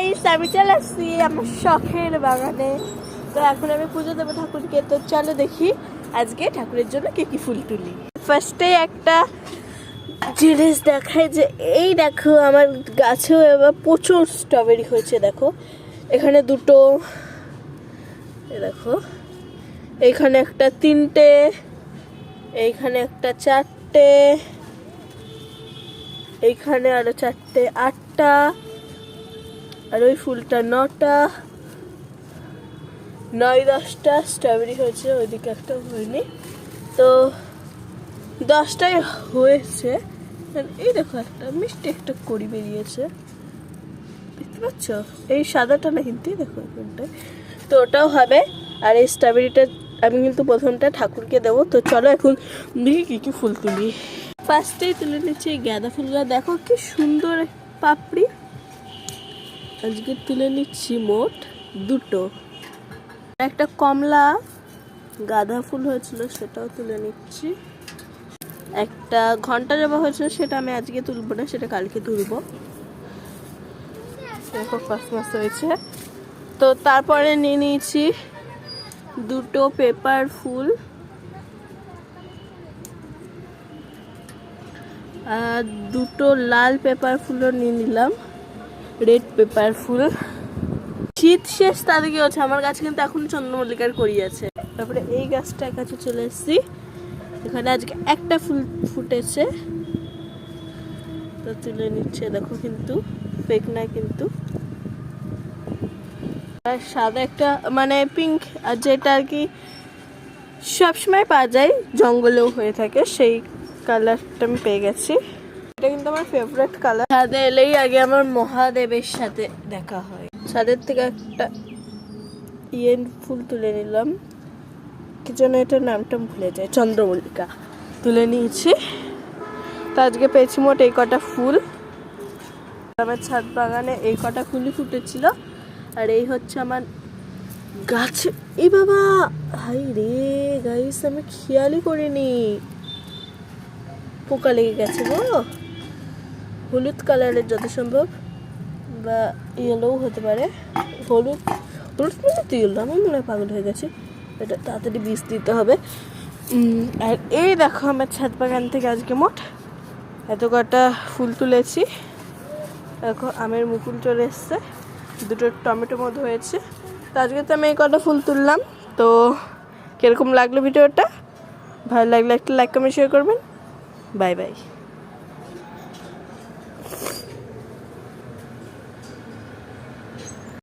Guys, আমি চলে আসছি আমার শখের বাগানে। তো এখন আমি পুজো দেবো ঠাকুরকে। তো চলো দেখি আজকে ঠাকুরের জন্য কি কি ফুল তুলি। ফার্স্টে একটা জিনিস দেখায় যে এই দেখো আমার গাছেও এবার প্রচুর স্ট্রবেরি হয়েছে। দেখো এখানে দুটো, দেখো এইখানে একটা তিনটে, এইখানে একটা চারটে, এইখানে আরো চারটে, আটটা, আর ওই ফুলটা 9টা, 9-10টা স্ট্রবেরি হয়েছে। ওইদিকে একটা হয়নি, তো 10টাই হয়েছে। এই দেখো একটা মিষ্টি একটা কড়ি বেরিয়েছে, দেখতে পাচ্ছ? এই সাদাটা না কিন্তু, দেখো এখানটায়, তো ওটাও হবে। আর এই স্ট্রবেরিটা আমি কিন্তু প্রথমটা ঠাকুরকে দেবো। তো চলো এখন দেখি কী কী ফুল তুলি। ফার্স্টেই তুলে নিচ্ছি এই গাঁদা ফুলগুলো। দেখো কি সুন্দর পাপড়ি। আজকে তুলে নিচ্ছি মোট 2টো। একটা কমলা গাঁদা ফুল হয়েছিল, সেটাও তুলে নিচ্ছি। একটা ঘন্টা জবা হয়েছিল, সেটা আমি আজকে তুলবো না, সেটা কালকে তুলবো। দেখো ফার্স্ট মাস হয়েছে। তো তারপরে নিয়ে নিয়েছি 2টো পেপার ফুল, আর 2টো লাল পেপার ফুলও নিয়ে নিলাম, রেড পেপার ফুল। শীত শেষ তাদেরকে হচ্ছে, আমার গাছে কিন্তু এখন চন্দ্রমল্লিকার কড়ি আছে। তারপরে এই গাছটার কাছে চলে এসেছি, এখানে আজকে একটা ফুল ফুটেছে, তো তুলে নিচ্ছে। দেখো কিন্তু ফেক না কিন্তু। আর সাদা একটা মানে পিঙ্ক, আর যেটা আর কি সবসময় পাওয়া যায়, জঙ্গলেও হয়ে থাকে, সেই কালারটা আমি পেয়ে গেছি। এটা কিন্তু আমার ফেভারিট কালার। ছাদে এলেই আগে আমার মহাদেবের সাথে দেখা হয়। ছাদের থেকে একটা ফুল তুলে নিলাম, কি যেন এটার নামটা ভুলে যায়, চন্দ্রমল্লিকা তুলে নিয়েছি। তো আজকে পেয়েছি মোট এই কটা ফুল। আমার ছাদ বাগানে এই কটা ফুলই ফুটেছিল। আর এই হচ্ছে আমার গাছে, এই বাবা হাই রে গাইস, আমি খেয়ালই করিনি, পোকা লেগে গেছে গো। হলুদ কালারের যত সম্ভব, বা ইয়েলোও হতে পারে। হলুদ হলুদ মানে তেল, আমি মনে হয় পাগল হয়ে গেছি। এটা তাড়াতাড়ি বীজ দিতে হবে। আর এই দেখো আমার ছাদ বাগান থেকে আজকে মোট এত কটা ফুল তুলেছি। দেখো আমের মুকুল চলে এসছে, 2টো টমেটো মতো হয়েছে। তো আজকে তো আমি এই কটা ফুল তুললাম। তো কীরকম লাগলো ভিডিওটা? ভালো লাগলে একটা লাইক কমেন্ট শেয়ার করবেন। Bye bye.